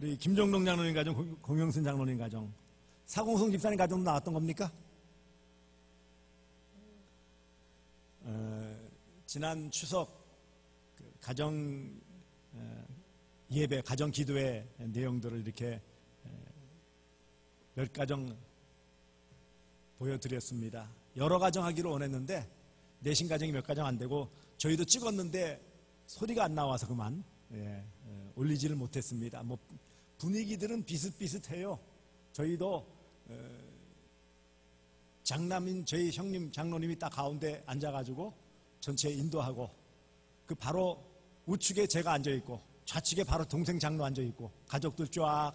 우리 김종동 장로님 가정, 공영순 장로님 가정, 사공성 집사님 가정도 나왔던 겁니까? 지난 추석 가정 예배, 가정 기도의 내용들을 이렇게 몇 가정 보여드렸습니다. 여러 가정 하기로 원했는데 내신 가정이 몇 가정 안 되고 저희도 찍었는데 소리가 안 나와서 그만 올리지를 못했습니다. 뭐 분위기들은 비슷비슷해요. 저희도 장남인 저희 형님 장로님이 딱 가운데 앉아가지고 전체 인도하고 그 바로 우측에 제가 앉아있고 좌측에 바로 동생 장로 앉아있고 가족들 쫙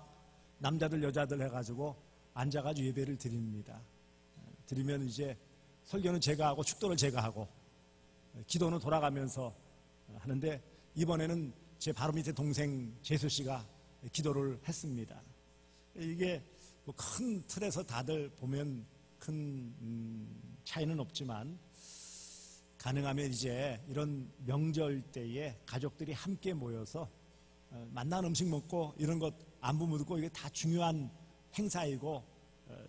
남자들 여자들 해가지고 앉아가지고 예배를 드립니다. 드리면 이제 설교는 제가 하고 축도를 제가 하고 기도는 돌아가면서 하는데 이번에는 제 바로 밑에 동생 재수 씨가 기도를 했습니다. 이게 뭐 큰 틀에서 다들 보면 큰 차이는 없지만 가능하면 이제 이런 명절 때에 가족들이 함께 모여서 맛난 음식 먹고 이런 것 안부 묻고 이게 다 중요한 행사이고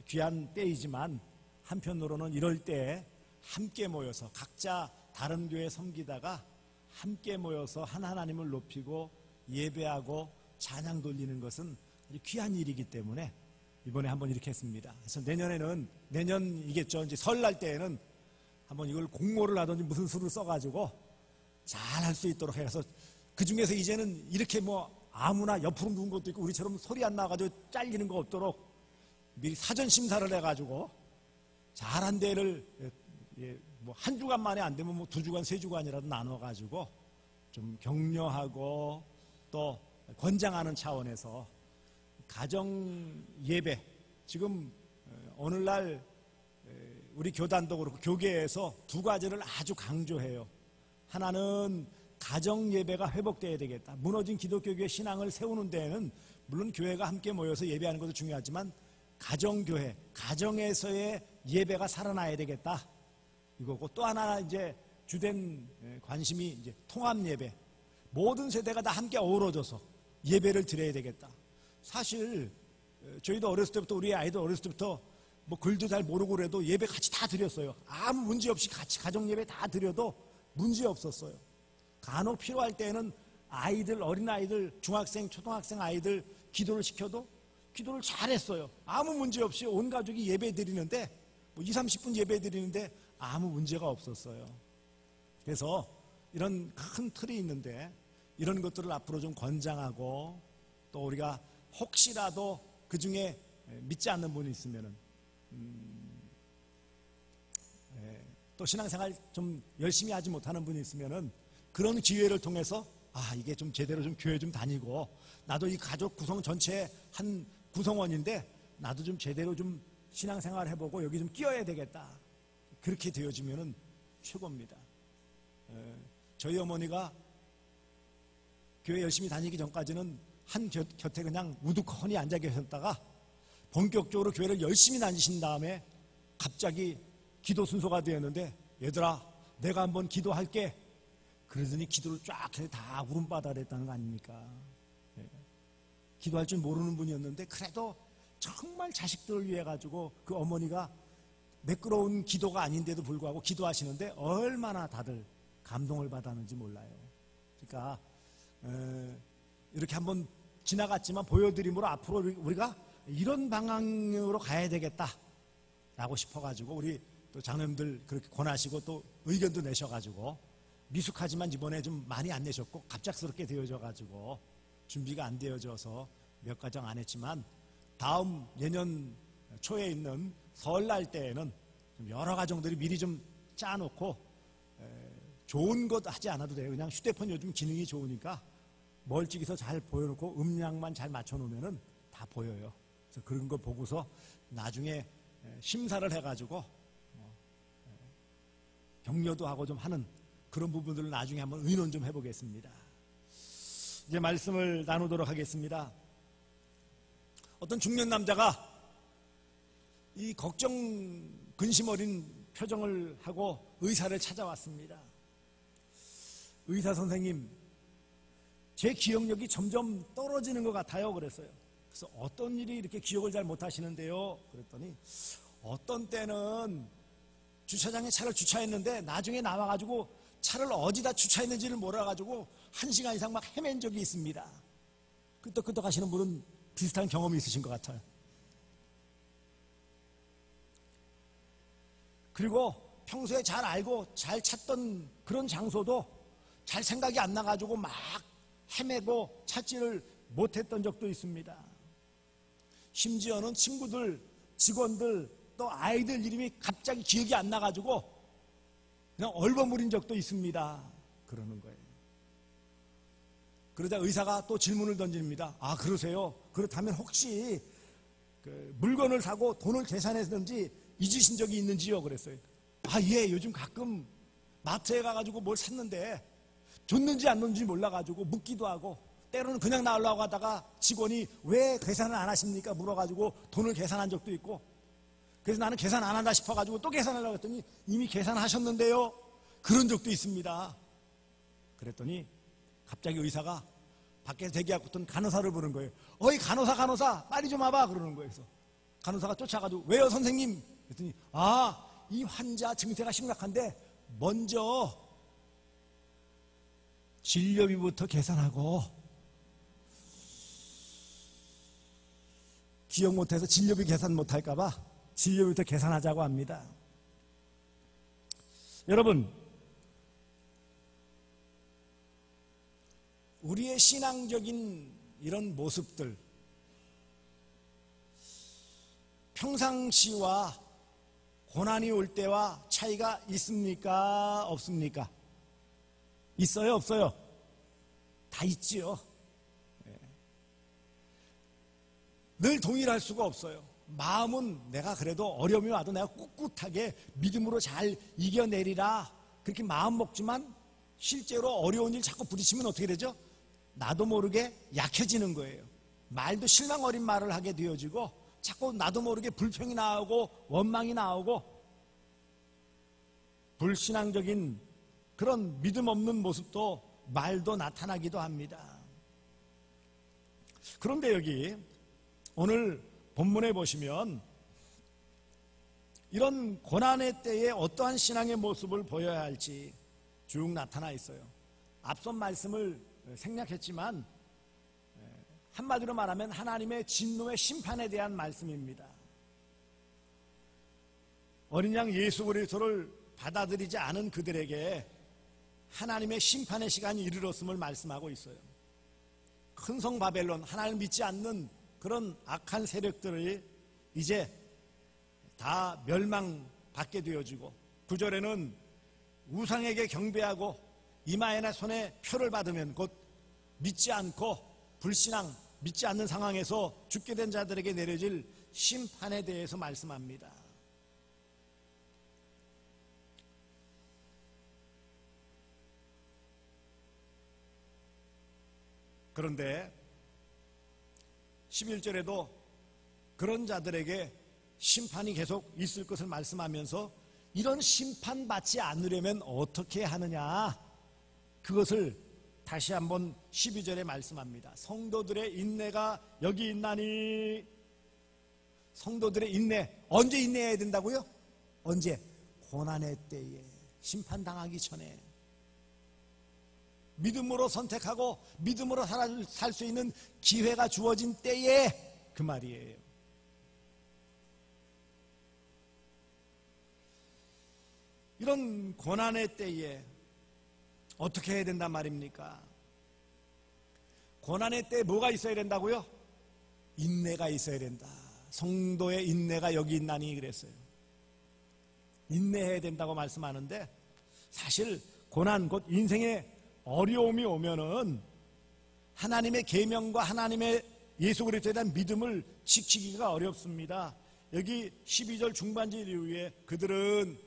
귀한 때이지만 한편으로는 이럴 때 함께 모여서 각자 다른 교회 섬기다가 함께 모여서 하나님을 높이고 예배하고 찬양 돌리는 것은 아주 귀한 일이기 때문에 이번에 한번 이렇게 했습니다. 그래서 내년이겠죠. 이제 설날 때에는 한번 이걸 공모를 하든지 무슨 수를 써가지고 잘 할 수 있도록 해서 그 중에서 이제는 이렇게 뭐 아무나 옆으로 누운 것도 있고 우리처럼 소리 안 나가지고 잘리는 거 없도록 미리 사전 심사를 해가지고 잘한 데를 뭐 한 주간 만에 안 되면 뭐 2주간, 3주간이라도 나눠가지고 좀 격려하고 또 권장하는 차원에서 가정 예배 지금 오늘날 우리 교단도 그렇고 교계에서 2가지를 아주 강조해요. 하나는 가정 예배가 회복돼야 되겠다. 무너진 기독교교회 신앙을 세우는 데에는 물론 교회가 함께 모여서 예배하는 것도 중요하지만 가정교회, 가정에서의 예배가 살아나야 되겠다. 이거고 또 하나 이제 주된 관심이 이제 통합 예배. 모든 세대가 다 함께 어우러져서 예배를 드려야 되겠다. 사실 저희도 어렸을 때부터 우리 아이들 어렸을 때부터 뭐 글도 잘 모르고 그래도 예배 같이 다 드렸어요. 아무 문제 없이 같이 가정 예배 다 드려도 문제 없었어요. 간혹 필요할 때는 아이들, 어린아이들, 중학생, 초등학생 아이들 기도를 시켜도 기도를 잘했어요. 아무 문제 없이 온 가족이 예배 드리는데 뭐 20-30분 예배 드리는데 아무 문제가 없었어요. 그래서 이런 큰 틀이 있는데 이런 것들을 앞으로 좀 권장하고 또 우리가 혹시라도 그 중에 믿지 않는 분이 있으면은 또 신앙생활 좀 열심히 하지 못하는 분이 있으면은 그런 기회를 통해서 이게 좀 제대로 좀 교회 좀 다니고 나도 이 가족 구성 전체의 한 구성원인데 나도 좀 제대로 좀 신앙생활 해보고 여기 좀 끼어야 되겠다. 그렇게 되어지면은 최고입니다. 저희 어머니가 교회 열심히 다니기 전까지는 한 곁에 그냥 우두커니 앉아 계셨다가 본격적으로 교회를 열심히 다니신 다음에 갑자기 기도 순서가 되었는데 얘들아 내가 한번 기도할게 그러더니 기도를 쫙 해서 다 울음바다를 했다는 거 아닙니까? 기도할 줄 모르는 분이었는데 그래도 정말 자식들을 위해 가지고 그 어머니가 매끄러운 기도가 아닌데도 불구하고 기도하시는데 얼마나 다들 감동을 받았는지 몰라요. 그러니까 이렇게 한번 지나갔지만 보여드림으로 앞으로 우리가 이런 방향으로 가야 되겠다라고 싶어가지고 우리 또 장로님들 그렇게 권하시고 또 의견도 내셔가지고 미숙하지만 이번에 좀 많이 안 내셨고 갑작스럽게 되어져가지고 준비가 안 되어져서 몇 가정 안 했지만 다음 내년 초에 있는 설날 때에는 좀 여러 가정들이 미리 좀 짜놓고 좋은 것 하지 않아도 돼요. 그냥 휴대폰 요즘 기능이 좋으니까 멀찍이서 잘 보여놓고 음량만 잘 맞춰놓으면 다 보여요. 그래서 그런 거 보고서 나중에 심사를 해가지고 격려도 하고 좀 하는 그런 부분들을 나중에 한번 의논 좀 해보겠습니다. 이제 말씀을 나누도록 하겠습니다. 어떤 중년 남자가 이 걱정 근심 어린 표정을 하고 의사를 찾아왔습니다. 의사 선생님, 제 기억력이 점점 떨어지는 것 같아요. 그랬어요. 그래서 어떤 일이 이렇게 기억을 잘 못하시는데요? 그랬더니 어떤 때는 주차장에 차를 주차했는데 나중에 나와가지고 차를 어디다 주차했는지를 몰라가지고 1시간 이상 막 헤맨 적이 있습니다. 끄떡끄떡 하시는 분은 비슷한 경험이 있으신 것 같아요. 그리고 평소에 잘 알고 잘 찾던 그런 장소도 잘 생각이 안 나가지고 막 헤매고 찾지를 못했던 적도 있습니다. 심지어는 친구들, 직원들, 또 아이들 이름이 갑자기 기억이 안 나가지고 그냥 얼버무린 적도 있습니다. 그러는 거예요. 그러자 의사가 또 질문을 던집니다. 아, 그러세요? 그렇다면 혹시 그 물건을 사고 돈을 계산했는지 잊으신 적이 있는지요? 그랬어요. 아, 예, 요즘 가끔 마트에 가가지고 뭘 샀는데 줬는지 안 줬는지 몰라가지고 묻기도 하고 때로는 그냥 나오려고 하다가 직원이 왜 계산을 안 하십니까? 물어가지고 돈을 계산한 적도 있고, 그래서 나는 계산 안 한다 싶어가지고 또 계산하려고 했더니 이미 계산하셨는데요? 그런 적도 있습니다. 그랬더니 갑자기 의사가 밖에서 대기하고 있던 간호사를 부른 거예요. 어이 간호사 빨리 좀 와봐. 그러는 거예요. 그래서 간호사가 쫓아가지고 왜요 선생님? 그랬더니 아, 이 환자 증세가 심각한데 먼저 진료비부터 계산하고, 기억 못해서 진료비 계산 못할까봐 진료비부터 계산하자고 합니다. 여러분, 우리의 신앙적인 이런 모습들, 평상시와 고난이 올 때와 차이가 있습니까? 없습니까? 있어요? 없어요? 다 있지요. 늘 동일할 수가 없어요. 마음은 내가 그래도 어려움이 와도 내가 꿋꿋하게 믿음으로 잘 이겨내리라 그렇게 마음 먹지만 실제로 어려운 일 자꾸 부딪히면 어떻게 되죠? 나도 모르게 약해지는 거예요. 말도 실망 어린 말을 하게 되어지고 자꾸 나도 모르게 불평이 나오고 원망이 나오고 불신앙적인 그런 믿음 없는 모습도 말도 나타나기도 합니다. 그런데 여기 오늘 본문에 보시면 이런 고난의 때에 어떠한 신앙의 모습을 보여야 할지 쭉 나타나 있어요. 앞선 말씀을 생략했지만 한마디로 말하면 하나님의 진노의 심판에 대한 말씀입니다. 어린 양 예수 그리스도를 받아들이지 않은 그들에게 하나님의 심판의 시간이 이르렀음을 말씀하고 있어요. 큰 성 바벨론, 하나님을 믿지 않는 그런 악한 세력들이 이제 다 멸망받게 되어지고, 9절에는 우상에게 경배하고 이마에나 손에 표를 받으면 곧 믿지 않고 불신앙, 믿지 않는 상황에서 죽게 된 자들에게 내려질 심판에 대해서 말씀합니다. 그런데 11절에도 그런 자들에게 심판이 계속 있을 것을 말씀하면서 이런 심판받지 않으려면 어떻게 하느냐, 그것을 다시 한번 12절에 말씀합니다. 성도들의 인내가 여기 있나니. 성도들의 인내, 언제 인내해야 된다고요? 언제? 고난의 때에, 심판당하기 전에. 믿음으로 선택하고 믿음으로 살 수 있는 기회가 주어진 때에, 그 말이에요. 이런 고난의 때에 어떻게 해야 된단 말입니까? 고난의 때에 뭐가 있어야 된다고요? 인내가 있어야 된다. 성도의 인내가 여기 있나니 그랬어요. 인내해야 된다고 말씀하는데, 사실 고난, 곧 인생의 어려움이 오면은 하나님의 계명과 하나님의 예수 그리스도에 대한 믿음을 지키기가 어렵습니다. 여기 12절 중반절 이후에 그들은,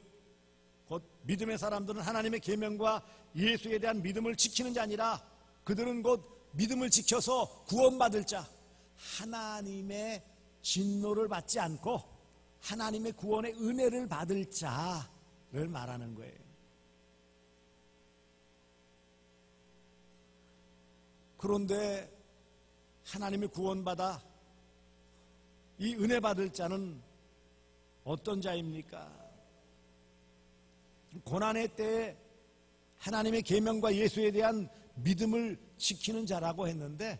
곧 믿음의 사람들은 하나님의 계명과 예수에 대한 믿음을 지키는 자 아니라 그들은 곧 믿음을 지켜서 구원받을 자, 하나님의 진노를 받지 않고 하나님의 구원의 은혜를 받을 자를 말하는 거예요. 그런데 하나님의 구원받아 이 은혜 받을 자는 어떤 자입니까? 고난의 때에 하나님의 계명과 예수에 대한 믿음을 지키는 자라고 했는데,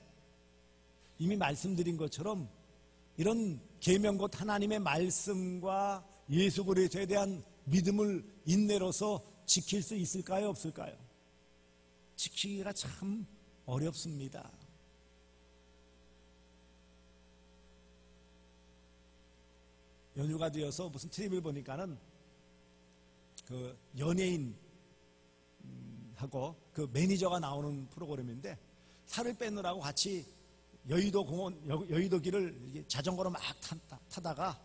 이미 말씀드린 것처럼 이런 계명 곧 하나님의 말씀과 예수 그리스도에 대한 믿음을 인내로서 지킬 수 있을까요, 없을까요? 지키기가 참 어렵습니다. 연휴가 되어서 무슨 TV를 보니까는 그 연예인하고 그 매니저가 나오는 프로그램인데, 살을 빼느라고 같이 여의도 공원, 여의도 길을 자전거로 막 타다가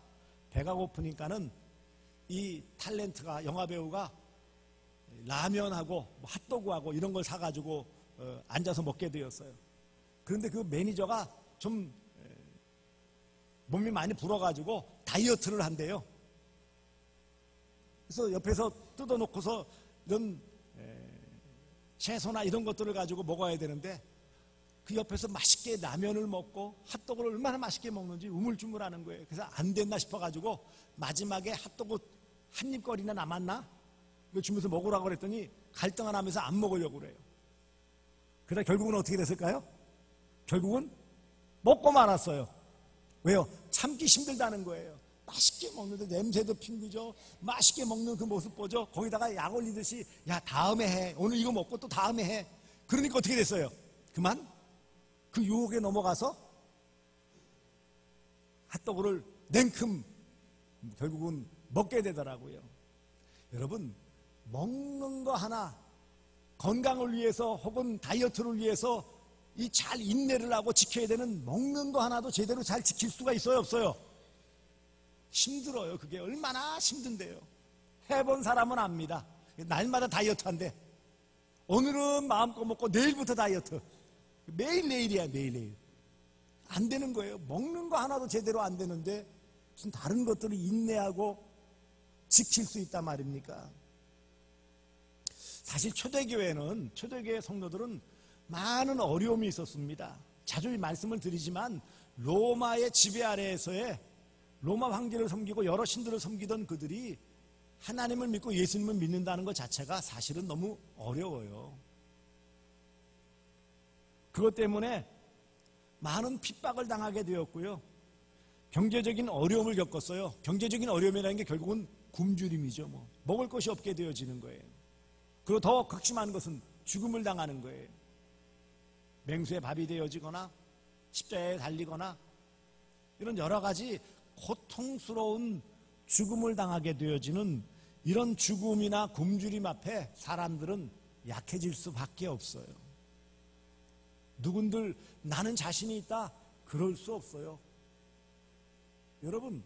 배가 고프니까는 이 탤런트가, 영화배우가 라면하고 핫도그하고 이런 걸 사가지고 앉아서 먹게 되었어요. 그런데 그 매니저가 좀 몸이 많이 불어가지고 다이어트를 한대요. 그래서 옆에서 뜯어놓고서 이런 채소나 이런 것들을 가지고 먹어야 되는데, 그 옆에서 맛있게 라면을 먹고 핫도그를 얼마나 맛있게 먹는지 우물쭈물하는 거예요. 그래서 안 됐나 싶어가지고 마지막에 핫도그 한 입거리나 남았나? 이거 주면서 먹으라고 그랬더니 갈등을 하면서 안 먹으려고 그래요. 그러다 결국은 어떻게 됐을까요? 결국은 먹고 말았어요. 왜요? 참기 힘들다는 거예요. 맛있게 먹는데 냄새도 핑그죠. 맛있게 먹는 그 모습 보죠. 거기다가 약 올리듯이 야 다음에 해. 오늘 이거 먹고 또 다음에 해. 그러니까 어떻게 됐어요? 그만 그 유혹에 넘어가서 핫도그를 냉큼 결국은 먹게 되더라고요. 여러분, 먹는 거 하나 건강을 위해서 혹은 다이어트를 위해서 이 잘 인내를 하고 지켜야 되는 먹는 거 하나도 제대로 잘 지킬 수가 있어요, 없어요? 힘들어요. 그게 얼마나 힘든데요. 해본 사람은 압니다. 날마다 다이어트 한대. 오늘은 마음껏 먹고 내일부터 다이어트. 매일내일이야, 매일내일. 안 되는 거예요. 먹는 거 하나도 제대로 안 되는데 무슨 다른 것들을 인내하고 지킬 수 있단 말입니까? 사실 초대교회 성도들은 많은 어려움이 있었습니다. 자주 말씀을 드리지만 로마의 지배 아래에서의 로마 황제를 섬기고 여러 신들을 섬기던 그들이 하나님을 믿고 예수님을 믿는다는 것 자체가 사실은 너무 어려워요. 그것 때문에 많은 핍박을 당하게 되었고요. 경제적인 어려움을 겪었어요. 경제적인 어려움이라는 게 결국은 굶주림이죠. 먹을 것이 없게 되어지는 거예요. 그리고 더 극심한 것은 죽음을 당하는 거예요. 맹수의 밥이 되어지거나 십자가에 달리거나 이런 여러 가지 고통스러운 죽음을 당하게 되어지는 이런 죽음이나 굶주림 앞에 사람들은 약해질 수밖에 없어요. 누군들 나는 자신이 있다? 그럴 수 없어요. 여러분,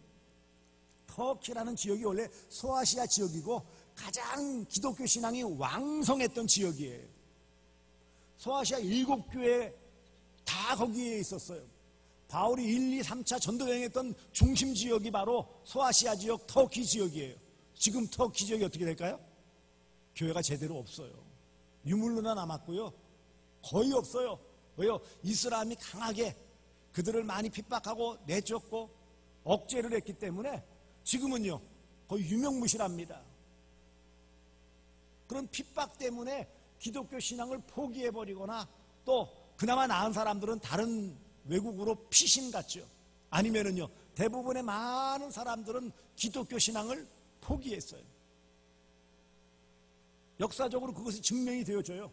터키라는 지역이 원래 소아시아 지역이고 가장 기독교 신앙이 왕성했던 지역이에요. 소아시아 7교회 다 거기에 있었어요. 바울이 1, 2, 3차 전도 여행했던 중심 지역이 바로 소아시아 지역, 터키 지역이에요. 지금 터키 지역이 어떻게 될까요? 교회가 제대로 없어요. 유물로나 남았고요. 거의 없어요. 왜요? 이슬람이 강하게 그들을 많이 핍박하고 내쫓고 억제를 했기 때문에 지금은요 거의 유명무실합니다. 그런 핍박 때문에 기독교 신앙을 포기해버리거나 또 그나마 나은 사람들은 다른 외국으로 피신 갔죠. 아니면은요 대부분의 많은 사람들은 기독교 신앙을 포기했어요. 역사적으로 그것이 증명이 되어져요.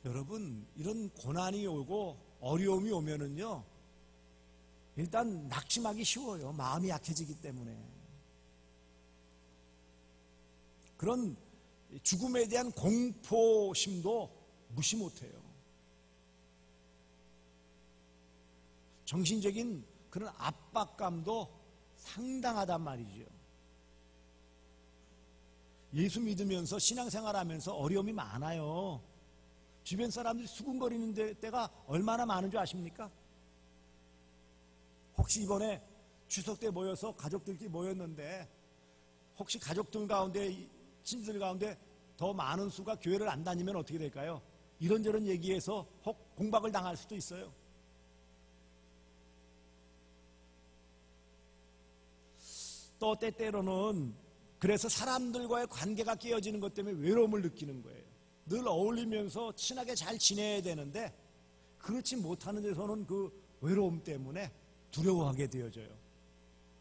여러분, 이런 고난이 오고 어려움이 오면은요 일단 낙심하기 쉬워요. 마음이 약해지기 때문에. 그런 죽음에 대한 공포심도 무시 못해요. 정신적인 그런 압박감도 상당하단 말이죠. 예수 믿으면서 신앙생활하면서 어려움이 많아요. 주변 사람들이 수군거리는 때가 얼마나 많은 줄 아십니까? 혹시 이번에 추석 때 모여서 가족들끼리 모였는데 혹시 가족들 가운데, 친구들 가운데 더 많은 수가 교회를 안 다니면 어떻게 될까요? 이런저런 얘기해서 혹 공박을 당할 수도 있어요. 또 때때로는 그래서 사람들과의 관계가 깨어지는 것 때문에 외로움을 느끼는 거예요. 늘 어울리면서 친하게 잘 지내야 되는데 그렇지 못하는 데서는 그 외로움 때문에 두려워하게 되어져요.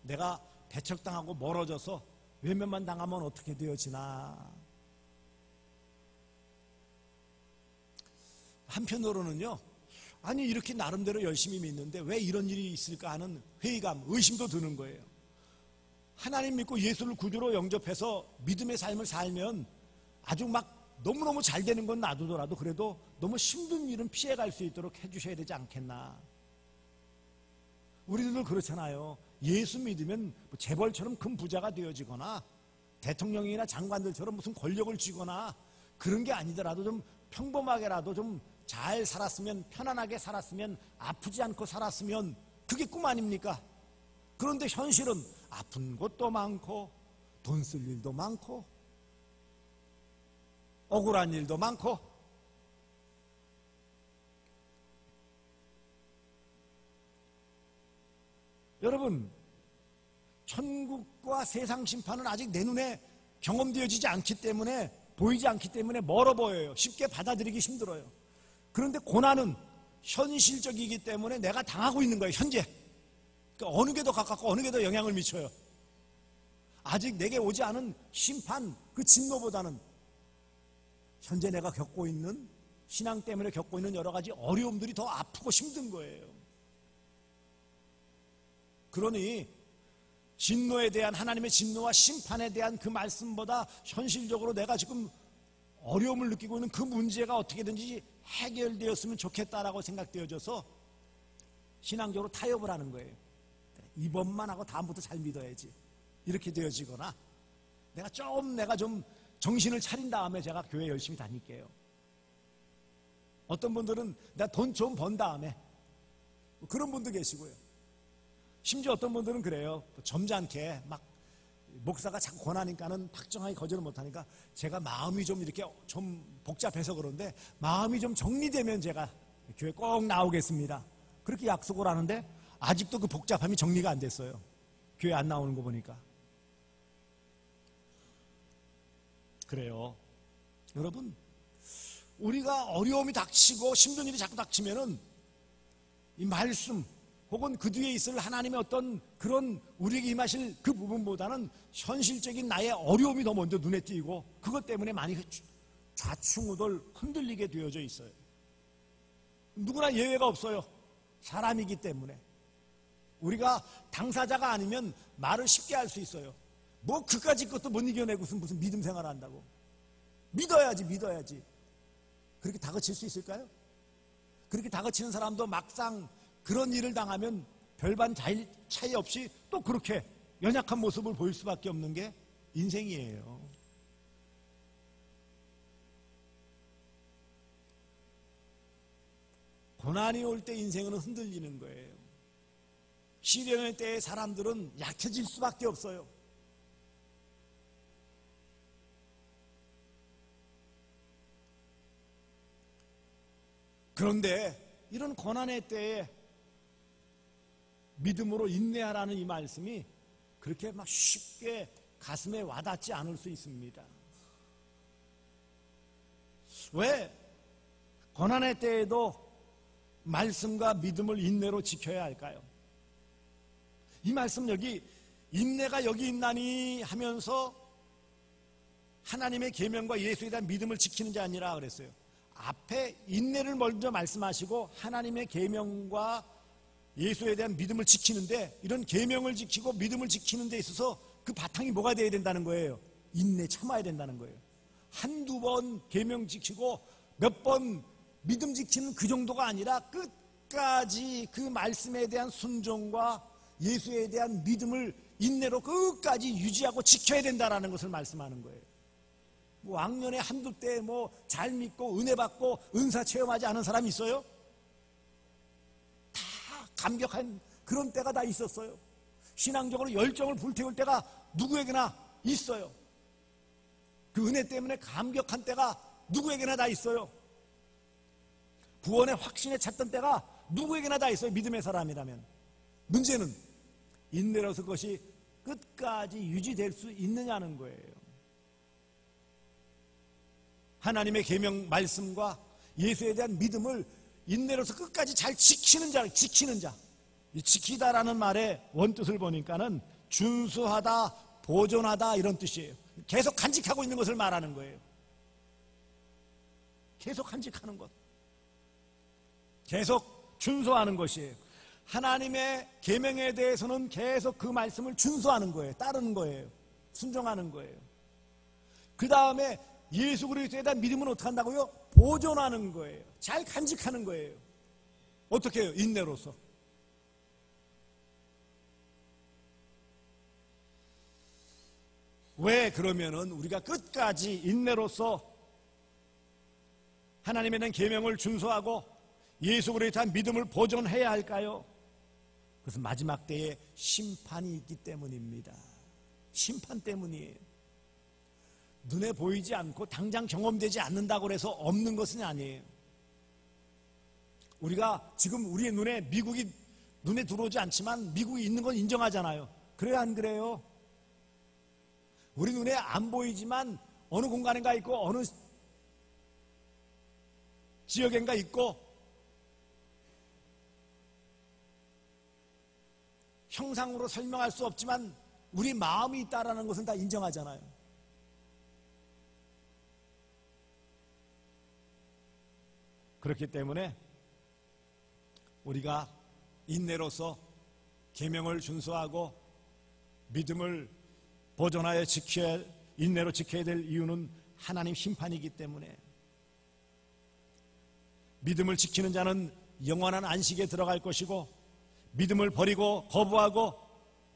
내가 배척당하고 멀어져서 외면만 당하면 어떻게 되어지나. 한편으로는요, 아니 이렇게 나름대로 열심히 믿는데 왜 이런 일이 있을까 하는 회의감, 의심도 드는 거예요. 하나님 믿고 예수를 구주로 영접해서 믿음의 삶을 살면 아주 막 너무너무 잘 되는 건 놔두더라도 그래도 너무 힘든 일은 피해갈 수 있도록 해주셔야 되지 않겠나. 우리들도 그렇잖아요. 예수 믿으면 재벌처럼 큰 부자가 되어지거나 대통령이나 장관들처럼 무슨 권력을 쥐거나 그런 게 아니더라도 좀 평범하게라도 좀 잘 살았으면, 편안하게 살았으면, 아프지 않고 살았으면 그게 꿈 아닙니까? 그런데 현실은 아픈 곳도 많고 돈 쓸 일도 많고 억울한 일도 많고 여러분, 천국과 세상 심판은 아직 내 눈에 경험되어지지 않기 때문에, 보이지 않기 때문에 멀어 보여요. 쉽게 받아들이기 힘들어요. 그런데 고난은 현실적이기 때문에 내가 당하고 있는 거예요. 현재. 그러니까 어느 게 더 가깝고 어느 게 더 영향을 미쳐요. 아직 내게 오지 않은 심판, 그 진노보다는 현재 내가 겪고 있는, 신앙 때문에 겪고 있는 여러 가지 어려움들이 더 아프고 힘든 거예요. 그러니 진노에 대한, 하나님의 진노와 심판에 대한 그 말씀보다 현실적으로 내가 지금 어려움을 느끼고 있는 그 문제가 어떻게든지 해결되었으면 좋겠다라고 생각되어져서 신앙적으로 타협을 하는 거예요. 이번만 하고 다음부터 잘 믿어야지, 이렇게 되어지거나 내가 좀 정신을 차린 다음에 제가 교회 열심히 다닐게요. 어떤 분들은 내가 돈 좀 번 다음에, 그런 분도 계시고요. 심지어 어떤 분들은 그래요. 점잖게 막 목사가 자꾸 권하니까는 확정하게 거절을 못하니까 제가 마음이 좀 이렇게 좀 복잡해서 그런데 마음이 좀 정리되면 제가 교회 꼭 나오겠습니다. 그렇게 약속을 하는데 아직도 그 복잡함이 정리가 안 됐어요. 교회 안 나오는 거 보니까. 그래요. 여러분, 우리가 어려움이 닥치고 힘든 일이 자꾸 닥치면은 이 말씀 혹은 그 뒤에 있을 하나님의 어떤 그런 우리에게 임하실 그 부분보다는 현실적인 나의 어려움이 더 먼저 눈에 띄고 그것 때문에 많이 좌충우돌 흔들리게 되어져 있어요. 누구나 예외가 없어요. 사람이기 때문에. 우리가 당사자가 아니면 말을 쉽게 할 수 있어요. 뭐 그까짓 것도 못 이겨내고 무슨 믿음 생활을 한다고. 믿어야지. 그렇게 다그칠 수 있을까요? 그렇게 다그치는 사람도 막상 그런 일을 당하면 별반 차이 없이 또 그렇게 연약한 모습을 보일 수밖에 없는 게 인생이에요. 고난이 올 때 인생은 흔들리는 거예요. 시련의 때의 사람들은 약해질 수밖에 없어요. 그런데 이런 고난의 때에 믿음으로 인내하라는 이 말씀이 그렇게 막 쉽게 가슴에 와닿지 않을 수 있습니다. 왜? 고난의 때에도 말씀과 믿음을 인내로 지켜야 할까요? 이 말씀 여기 인내가 여기 있나니 하면서 하나님의 계명과 예수에 대한 믿음을 지키는 게 아니라 그랬어요. 앞에 인내를 먼저 말씀하시고 하나님의 계명과 예수에 대한 믿음을 지키는데, 이런 계명을 지키고 믿음을 지키는 데 있어서 그 바탕이 뭐가 돼야 된다는 거예요? 인내, 참아야 된다는 거예요. 한두 번 계명 지키고 몇 번 믿음 지키는 그 정도가 아니라 끝까지 그 말씀에 대한 순종과 예수에 대한 믿음을 인내로 끝까지 유지하고 지켜야 된다는 것을 말씀하는 거예요. 뭐 왕년에 한두 때 뭐 잘 믿고 은혜 받고 은사 체험하지 않은 사람이 있어요? 감격한 그런 때가 다 있었어요. 신앙적으로 열정을 불태울 때가 누구에게나 있어요. 그 은혜 때문에 감격한 때가 누구에게나 다 있어요. 구원의 확신에 찼던 때가 누구에게나 다 있어요. 믿음의 사람이라면. 문제는 인내로서 그것이 끝까지 유지될 수 있느냐는 거예요. 하나님의 계명 말씀과 예수에 대한 믿음을 인내로서 끝까지 잘 지키는 자. 이 지키다라는 말의 원뜻을 보니까는 준수하다, 보존하다 이런 뜻이에요. 계속 간직하고 있는 것을 말하는 거예요. 계속 간직하는 것. 계속 준수하는 것이에요. 하나님의 계명에 대해서는 계속 그 말씀을 준수하는 거예요. 따르는 거예요. 순종하는 거예요. 그 다음에 예수 그리스도에 대한 믿음은 어떻게 한다고요? 보존하는 거예요. 잘 간직하는 거예요. 어떻게 해요? 인내로서. 왜 그러면은 우리가 끝까지 인내로서 하나님에 대한 계명을 준수하고 예수 그리스도에 대한 믿음을 보존해야 할까요? 그것은 마지막 때에 심판이 있기 때문입니다. 심판 때문이에요. 눈에 보이지 않고 당장 경험되지 않는다고 해서 없는 것은 아니에요. 우리가 지금 우리의 눈에 미국이 눈에 들어오지 않지만 미국이 있는 건 인정하잖아요. 그래요, 안 그래요? 우리 눈에 안 보이지만 어느 공간인가 있고 어느 지역인가 있고 형상으로 설명할 수 없지만 우리 마음이 있다라는 것은 다 인정하잖아요. 그렇기 때문에 우리가 인내로서 계명을 준수하고 믿음을 보존하여 인내로 지켜야 될 이유는 하나님 심판이기 때문에 믿음을 지키는 자는 영원한 안식에 들어갈 것이고 믿음을 버리고 거부하고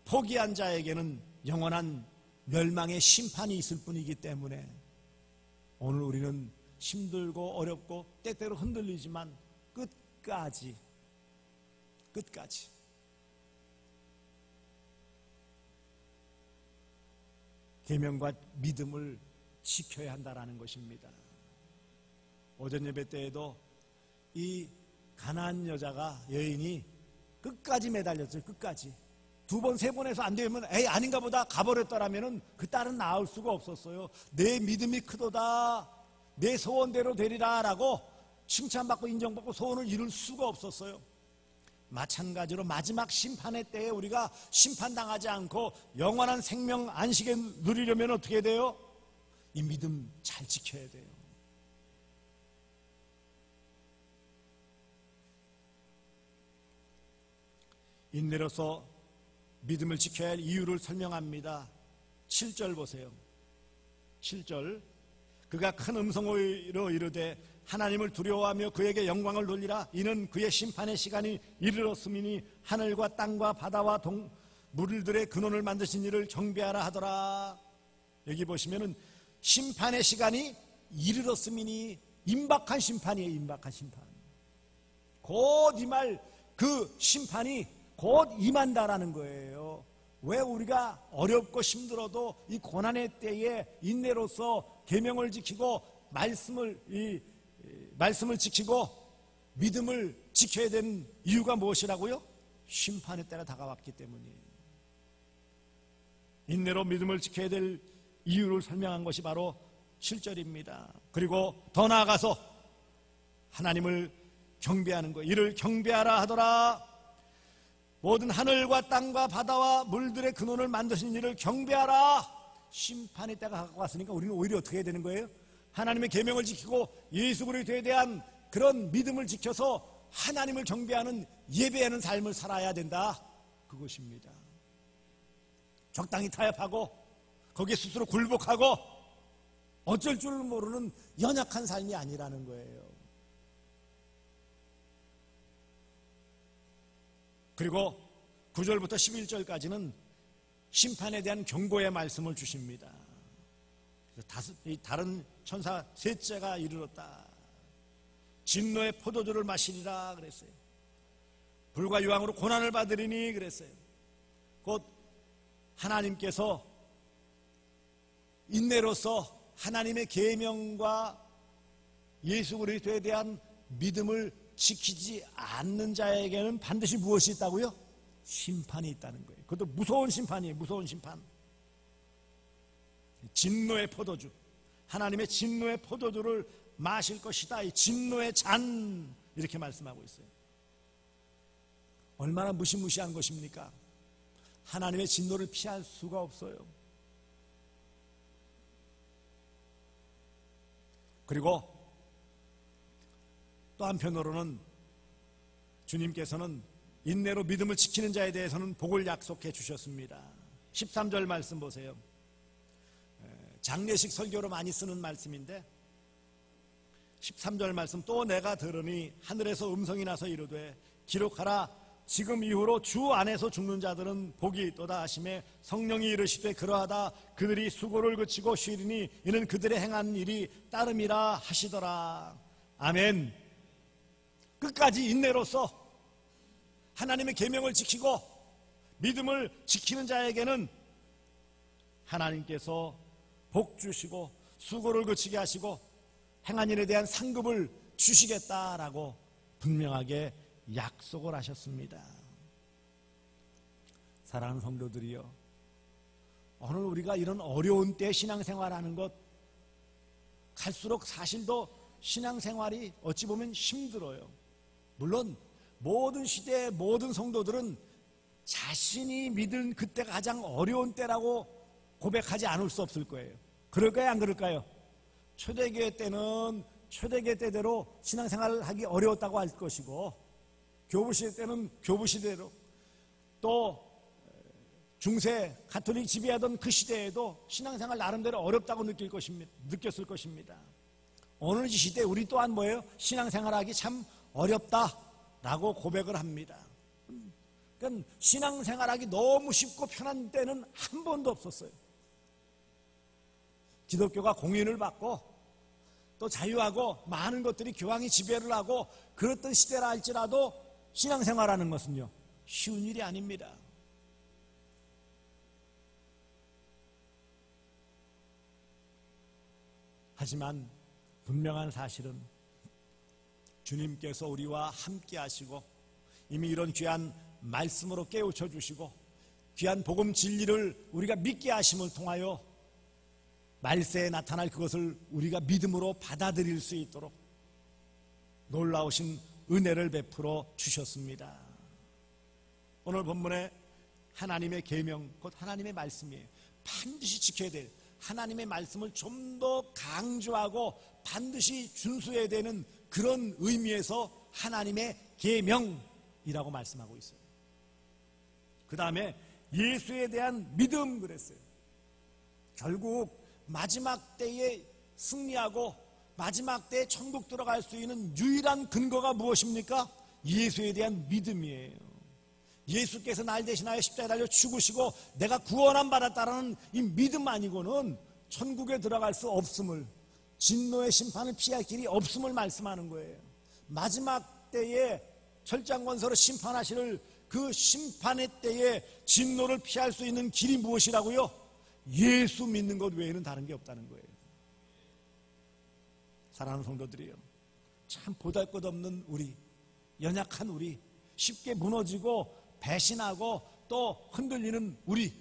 포기한 자에게는 영원한 멸망의 심판이 있을 뿐이기 때문에 오늘 우리는 힘들고 어렵고 때때로 흔들리지만 끝까지 계명과 믿음을 지켜야 한다라는 것입니다. 오전 예배 때에도 이 가나안 여인이 끝까지 매달렸어요. 끝까지. 2번, 3번 해서 안 되면 아닌가 보다 가버렸더라면 그 딸은 나을 수가 없었어요. 내 믿음이 크도다. 내 소원대로 되리라 라고 칭찬받고 인정받고 소원을 이룰 수가 없었어요. 마찬가지로 마지막 심판의 때에 우리가 심판당하지 않고 영원한 생명 안식에 누리려면 어떻게 돼요? 이 믿음 잘 지켜야 돼요. 인내로서 믿음을 지켜야 할 이유를 설명합니다. 7절 보세요. 7절 그가 큰 음성으로 이르되 하나님을 두려워하며 그에게 영광을 돌리라. 이는 그의 심판의 시간이 이르렀음이니 하늘과 땅과 바다와 물들의 근원을 만드신 이를 경배하라 하더라. 여기 보시면은 심판의 시간이 이르렀음이니 임박한 심판이에요. 임박한 심판. 곧 임할 그 심판이 곧 임한다라는 거예요. 왜 우리가 어렵고 힘들어도 이 고난의 때에 인내로서 계명을 지키고 말씀을 지키고 믿음을 지켜야 되는 이유가 무엇이라고요? 심판의 때가 다가왔기 때문이에요. 인내로 믿음을 지켜야 될 이유를 설명한 것이 바로 7절입니다. 그리고 더 나아가서 하나님을 경배하는 것, 이를 경배하라 하더라. 모든 하늘과 땅과 바다와 물들의 근원을 만드신 이를 경배하라. 심판의 때가 가까웠으니까 우리는 오히려 어떻게 해야 되는 거예요? 하나님의 계명을 지키고 예수 그리스도에 대한 그런 믿음을 지켜서 하나님을 경배하는 예배하는 삶을 살아야 된다. 그것입니다. 적당히 타협하고 거기에 스스로 굴복하고 어쩔 줄 모르는 연약한 삶이 아니라는 거예요. 그리고 9절부터 11절까지는 심판에 대한 경고의 말씀을 주십니다. 다른 천사 셋째가 이르렀다. 진노의 포도주를 마시리라 그랬어요. 불과 유황으로 고난을 받으리니 그랬어요. 곧 하나님께서 인내로서 하나님의 계명과 예수 그리스도에 대한 믿음을 지키지 않는 자에게는 반드시 무엇이 있다고요? 심판이 있다는 거예요. 그것도 무서운 심판이에요. 무서운 심판. 진노의 포도주, 하나님의 진노의 포도주를 마실 것이다. 이 진노의 잔, 이렇게 말씀하고 있어요. 얼마나 무시무시한 것입니까? 하나님의 진노를 피할 수가 없어요. 그리고 또 한편으로는 주님께서는 인내로 믿음을 지키는 자에 대해서는 복을 약속해 주셨습니다. 13절 말씀 보세요. 장례식 설교로 많이 쓰는 말씀인데 13절 말씀, 또 내가 들으니 하늘에서 음성이 나서 이르되 기록하라, 지금 이후로 주 안에서 죽는 자들은 복이 있도다 하시매 성령이 이르시되 그러하다 그들이 수고를 그치고 쉬리니 이는 그들의 행한 일이 따름이라 하시더라. 아멘. 끝까지 인내로서 하나님의 계명을 지키고 믿음을 지키는 자에게는 하나님께서 복 주시고 수고를 그치게 하시고 행한 일에 대한 상급을 주시겠다라고 분명하게 약속을 하셨습니다. 사랑하는 성도들이여, 오늘 우리가 이런 어려운 때 신앙생활하는 것, 갈수록 사실 더 신앙생활이 어찌 보면 힘들어요. 물론 모든 시대의 모든 성도들은 자신이 믿은 그때가 가장 어려운 때라고 고백하지 않을 수 없을 거예요. 그럴까요, 안 그럴까요? 초대교회 때는 초대교회 때대로 신앙생활을 하기 어려웠다고 할 것이고, 교부시대 때는 교부시대로, 또 중세 가톨릭 지배하던 그 시대에도 신앙생활 나름대로 어렵다고 느꼈을 것입니다. 오늘 이 시대에 우리 또한 뭐예요? 신앙생활하기 참 어렵다라고 고백을 합니다. 그러니까 신앙생활하기 너무 쉽고 편한 때는 한 번도 없었어요. 기독교가 공인을 받고 또 자유하고 많은 것들이 교황이 지배를 하고 그랬던 시대라 할지라도 신앙생활하는 것은요, 쉬운 일이 아닙니다. 하지만 분명한 사실은 주님께서 우리와 함께 하시고 이미 이런 귀한 말씀으로 깨우쳐 주시고 귀한 복음 진리를 우리가 믿게 하심을 통하여 말세에 나타날 그것을 우리가 믿음으로 받아들일 수 있도록 놀라우신 은혜를 베풀어 주셨습니다. 오늘 본문에 하나님의 계명, 곧 하나님의 말씀이에요. 반드시 지켜야 될 하나님의 말씀을 좀 더 강조하고 반드시 준수해야 되는 그런 의미에서 하나님의 계명이라고 말씀하고 있어요. 그 다음에 예수에 대한 믿음 그랬어요. 결국 마지막 때에 승리하고 마지막 때에 천국 들어갈 수 있는 유일한 근거가 무엇입니까? 예수에 대한 믿음이에요. 예수께서 날 대신하여 십자가에 달려 죽으시고 내가 구원함 받았다라는 이 믿음 아니고는 천국에 들어갈 수 없음을, 진노의 심판을 피할 길이 없음을 말씀하는 거예요. 마지막 때에 철장권서로 심판하실 그 심판의 때에 진노를 피할 수 있는 길이 무엇이라고요? 예수 믿는 것 외에는 다른 게 없다는 거예요. 사랑하는 성도들이요, 참 보잘것없는 우리, 연약한 우리, 쉽게 무너지고 배신하고 또 흔들리는 우리,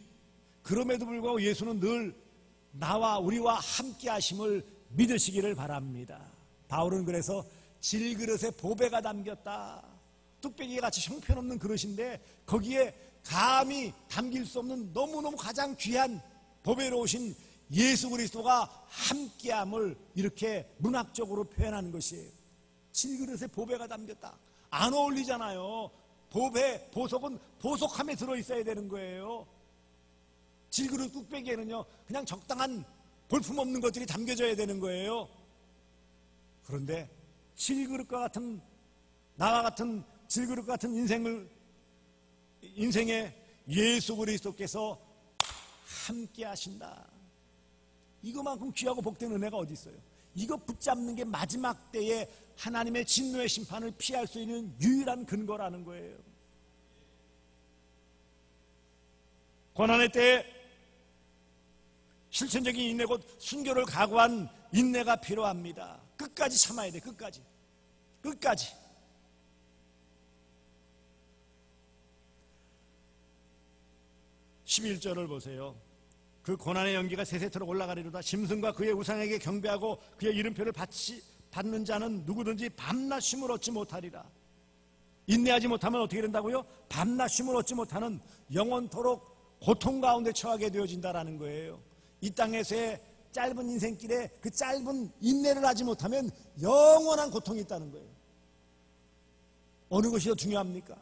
그럼에도 불구하고 예수는 늘 나와 우리와 함께 하심을 믿으시기를 바랍니다. 바울은 그래서 질그릇에 보배가 담겼다, 뚝배기같이 형편없는 그릇인데 거기에 감히 담길 수 없는 너무너무 가장 귀한 보배로우신 예수 그리스도가 함께함을 이렇게 문학적으로 표현하는 것이에요. 질그릇에 보배가 담겼다. 안 어울리잖아요. 보배, 보석은 보석함에 들어있어야 되는 거예요. 질그릇 뚝배기에는요, 그냥 적당한 볼품없는 것들이 담겨져야 되는 거예요. 그런데 질그릇과 같은, 나와 같은 질그릇과 같은 인생에 예수 그리스도께서 함께 하신다. 이거만큼 귀하고 복된 은혜가 어디 있어요? 이거 붙잡는 게 마지막 때에 하나님의 진노의 심판을 피할 수 있는 유일한 근거라는 거예요. 고난의 때에 실천적인 인내 곧 순교를 각오한 인내가 필요합니다. 끝까지 참아야 돼. 끝까지 11절을 보세요. 그 고난의 연기가 세세토록 올라가리로다. 짐승과 그의 우상에게 경배하고 그의 이름표를 받는 자는 누구든지 밤낮 쉼을 얻지 못하리라. 인내하지 못하면 어떻게 된다고요? 밤낮 쉼을 얻지 못하는 영원토록 고통 가운데 처하게 되어진다라는 거예요. 이 땅에서의 짧은 인생길에 그 짧은 인내를 하지 못하면 영원한 고통이 있다는 거예요. 어느 것이 더 중요합니까?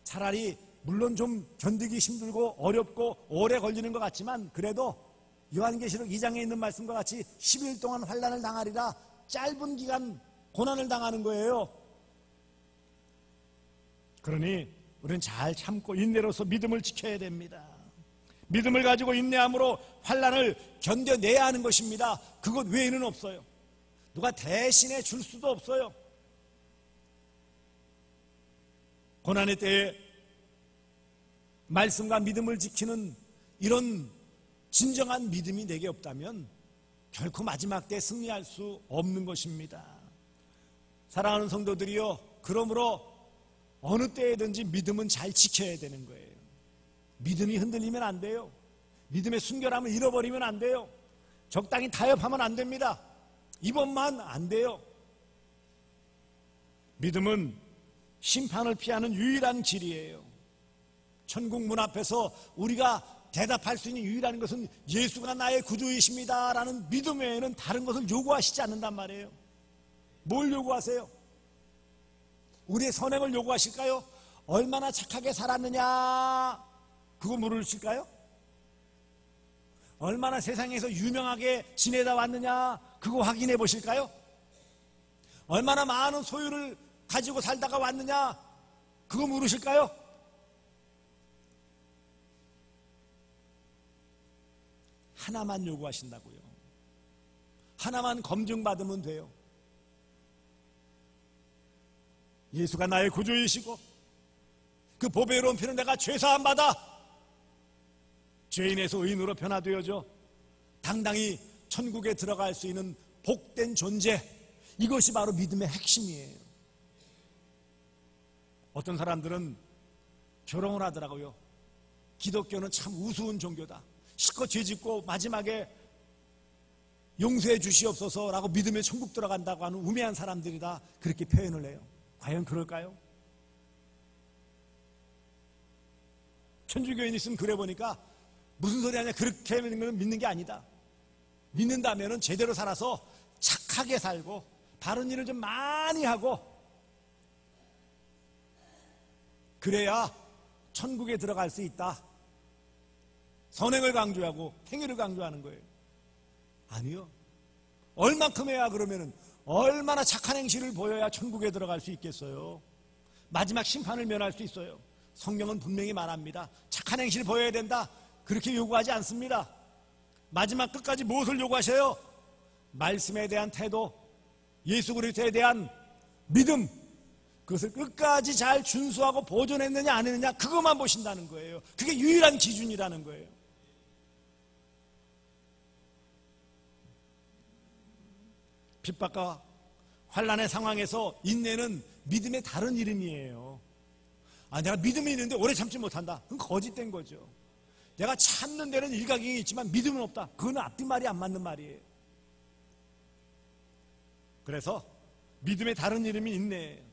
차라리 물론 좀 견디기 힘들고 어렵고 오래 걸리는 것 같지만 그래도 요한계시록 2장에 있는 말씀과 같이 10일 동안 환난을 당하리라. 짧은 기간 고난을 당하는 거예요. 그러니 우리는 잘 참고 인내로서 믿음을 지켜야 됩니다. 믿음을 가지고 인내함으로 환난을 견뎌내야 하는 것입니다. 그것 외에는 없어요. 누가 대신해 줄 수도 없어요. 고난의 때에 말씀과 믿음을 지키는 이런 진정한 믿음이 내게 없다면 결코 마지막 때 승리할 수 없는 것입니다. 사랑하는 성도들이요, 그러므로 어느 때에든지 믿음은 잘 지켜야 되는 거예요. 믿음이 흔들리면 안 돼요. 믿음의 순결함을 잃어버리면 안 돼요. 적당히 타협하면 안 됩니다. 이번만 안 돼요. 믿음은 심판을 피하는 유일한 길이에요. 천국 문 앞에서 우리가 대답할 수 있는 유일한 것은 예수가 나의 구주이십니다 라는 믿음 외에는 다른 것을 요구하시지 않는단 말이에요. 뭘 요구하세요? 우리의 선행을 요구하실까요? 얼마나 착하게 살았느냐 그거 물으실까요? 얼마나 세상에서 유명하게 지내다 왔느냐 그거 확인해 보실까요? 얼마나 많은 소유를 가지고 살다가 왔느냐 그거 물으실까요? 하나만 요구하신다고요. 하나만 검증받으면 돼요. 예수가 나의 구주이시고 그 보배로운 피는 내가 죄사함 받아 죄인에서 의인으로 변화되어져 당당히 천국에 들어갈 수 있는 복된 존재, 이것이 바로 믿음의 핵심이에요. 어떤 사람들은 조롱을 하더라고요. 기독교는 참 우스운 종교다. 실컷 죄짓고 마지막에 용서해 주시옵소서라고 믿으면 천국 들어간다고 하는 우매한 사람들이다, 그렇게 표현을 해요. 과연 그럴까요? 천주교인이 있으면 그래 보니까 무슨 소리 하냐, 그렇게 믿는 게 아니다. 믿는다면 제대로 살아서 착하게 살고 바른 일을 좀 많이 하고 그래야 천국에 들어갈 수 있다. 선행을 강조하고 행위를 강조하는 거예요. 아니요. 얼만큼 해야 그러면은 얼마나 착한 행실을 보여야 천국에 들어갈 수 있겠어요? 마지막 심판을 면할 수 있어요. 성경은 분명히 말합니다. 착한 행실을 보여야 된다. 그렇게 요구하지 않습니다. 마지막 끝까지 무엇을 요구하셔요? 말씀에 대한 태도, 예수 그리스도에 대한 믿음, 그것을 끝까지 잘 준수하고 보존했느냐 안 했느냐 그것만 보신다는 거예요. 그게 유일한 기준이라는 거예요. 핍박과 환난의 상황에서 인내는 믿음의 다른 이름이에요. 내가 믿음이 있는데 오래 참지 못한다. 그건 거짓된 거죠. 내가 참는 데는 일가견이 있지만 믿음은 없다. 그건 앞뒤 말이 안 맞는 말이에요. 그래서 믿음의 다른 이름이 인내예요.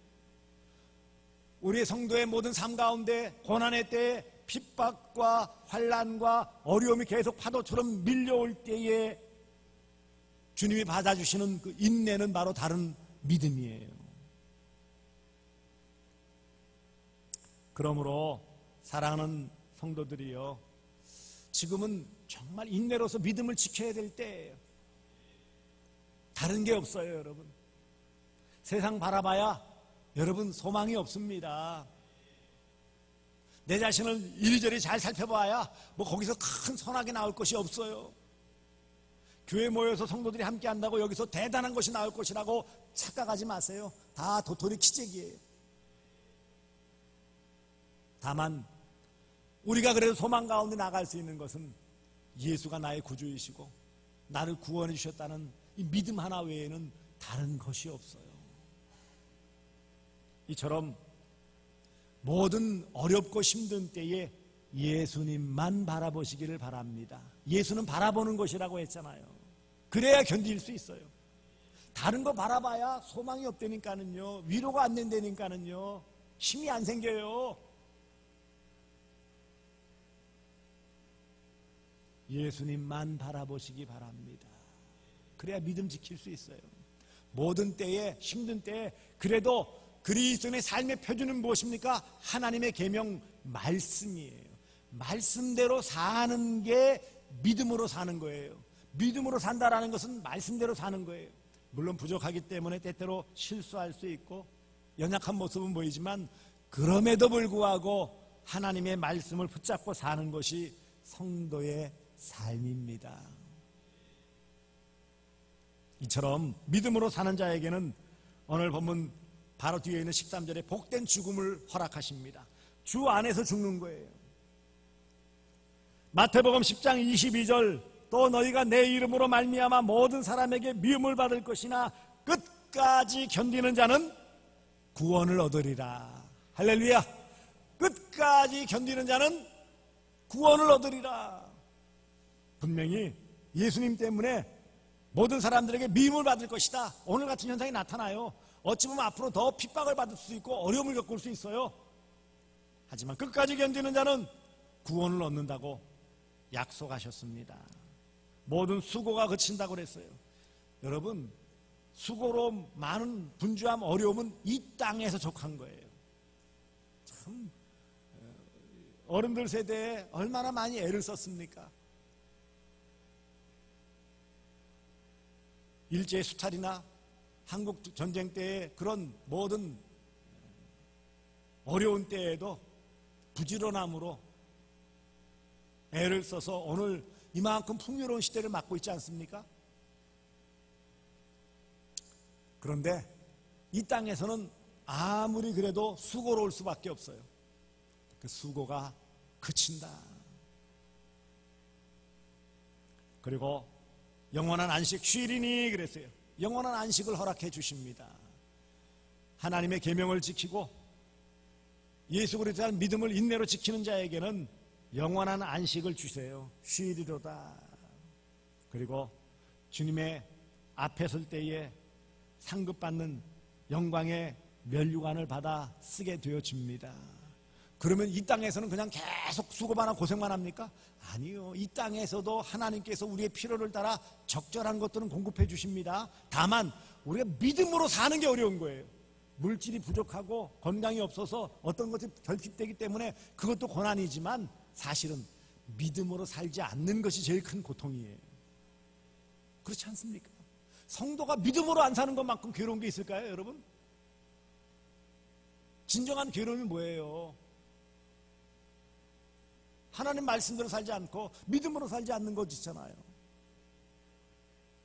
우리의 성도의 모든 삶 가운데 고난의 때에 핍박과 환난과 어려움이 계속 파도처럼 밀려올 때에 주님이 받아주시는 그 인내는 바로 다른 믿음이에요. 그러므로 사랑하는 성도들이요, 지금은 정말 인내로서 믿음을 지켜야 될 때예요. 다른 게 없어요, 여러분. 세상 바라봐야 여러분 소망이 없습니다. 내 자신을 이리저리 잘 살펴봐야 뭐 거기서 큰 선하게 나올 것이 없어요. 교회 모여서 성도들이 함께 한다고 여기서 대단한 것이 나올 것이라고 착각하지 마세요. 다 도토리 키재기예요. 다만 우리가 그래도 소망 가운데 나갈 수 있는 것은 예수가 나의 구주이시고 나를 구원해 주셨다는 이 믿음 하나 외에는 다른 것이 없어요. 이처럼 모든 어렵고 힘든 때에 예수님만 바라보시기를 바랍니다. 예수는 바라보는 것이라고 했잖아요. 그래야 견딜 수 있어요. 다른 거 바라봐야 소망이 없다니까는요, 위로가 안 된다니까는요, 힘이 안 생겨요. 예수님만 바라보시기 바랍니다. 그래야 믿음 지킬 수 있어요. 모든 때에, 힘든 때에 그래도 그리스도인의 삶의 표준은 무엇입니까? 하나님의 계명 말씀이에요. 말씀대로 사는 게 믿음으로 사는 거예요. 믿음으로 산다라는 것은 말씀대로 사는 거예요. 물론 부족하기 때문에 때때로 실수할 수 있고 연약한 모습은 보이지만 그럼에도 불구하고 하나님의 말씀을 붙잡고 사는 것이 성도의 삶입니다. 이처럼 믿음으로 사는 자에게는 오늘 본문 바로 뒤에 있는 13절에 복된 죽음을 허락하십니다. 주 안에서 죽는 거예요. 마태복음 10장 22절, 또 너희가 내 이름으로 말미암아 모든 사람에게 미움을 받을 것이나 끝까지 견디는 자는 구원을 얻으리라. 할렐루야. 끝까지 견디는 자는 구원을 얻으리라. 분명히 예수님 때문에 모든 사람들에게 미움을 받을 것이다. 오늘 같은 현상이 나타나요. 어찌 보면 앞으로 더 핍박을 받을 수 있고 어려움을 겪을 수 있어요. 하지만 끝까지 견디는 자는 구원을 얻는다고 약속하셨습니다. 모든 수고가 그친다고 그랬어요. 여러분, 수고로 많은 분주함, 어려움은 이 땅에서 족한 거예요. 참 어른들 세대에 얼마나 많이 애를 썼습니까? 일제 수탈이나 한국 전쟁 때의 그런 모든 어려운 때에도 부지런함으로 애를 써서 오늘 이만큼 풍요로운 시대를 맞고 있지 않습니까? 그런데 이 땅에서는 아무리 그래도 수고로울 수밖에 없어요. 그 수고가 그친다. 그리고 영원한 안식 쉬리니 그랬어요. 영원한 안식을 허락해 주십니다. 하나님의 계명을 지키고 예수 그리스도의 믿음을 인내로 지키는 자에게는 영원한 안식을 주세요. 쉬리로다. 그리고 주님의 앞에 설 때에 상급받는 영광의 면류관을 받아 쓰게 되어집니다. 그러면 이 땅에서는 그냥 계속 수고만 하고 고생만 합니까? 아니요. 이 땅에서도 하나님께서 우리의 필요를 따라 적절한 것들은 공급해 주십니다. 다만 우리가 믿음으로 사는 게 어려운 거예요. 물질이 부족하고 건강이 없어서 어떤 것이 결핍되기 때문에 그것도 고난이지만 사실은 믿음으로 살지 않는 것이 제일 큰 고통이에요. 그렇지 않습니까? 성도가 믿음으로 안 사는 것만큼 괴로운 게 있을까요, 여러분? 진정한 괴로움이 뭐예요? 하나님 말씀대로 살지 않고 믿음으로 살지 않는 것 있잖아요.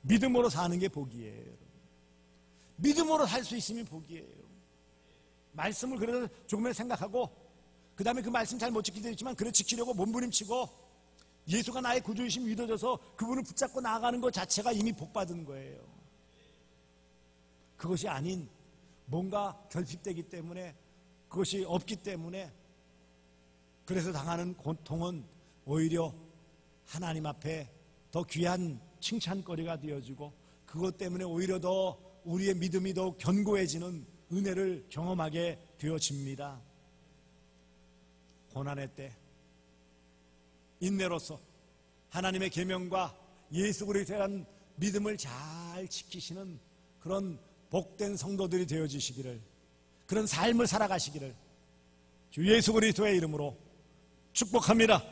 믿음으로 사는 게 복이에요, 여러분. 믿음으로 살 수 있으면 복이에요. 말씀을 그래도 조금만 생각하고 그 다음에 그 말씀 잘 못 지키게 되지만 그래 지키려고 몸부림치고 예수가 나의 구주이심 믿어져서 그분을 붙잡고 나아가는 것 자체가 이미 복받은 거예요. 그것이 아닌 뭔가 결핍되기 때문에 그것이 없기 때문에 그래서 당하는 고통은 오히려 하나님 앞에 더 귀한 칭찬거리가 되어지고 그것 때문에 오히려 더 우리의 믿음이 더욱 견고해지는 은혜를 경험하게 되어집니다. 고난의 때 인내로서 하나님의 계명과 예수 그리스도에 대한 믿음을 잘 지키시는 그런 복된 성도들이 되어지시기를, 그런 삶을 살아가시기를 주 예수 그리스도의 이름으로 축복합니다.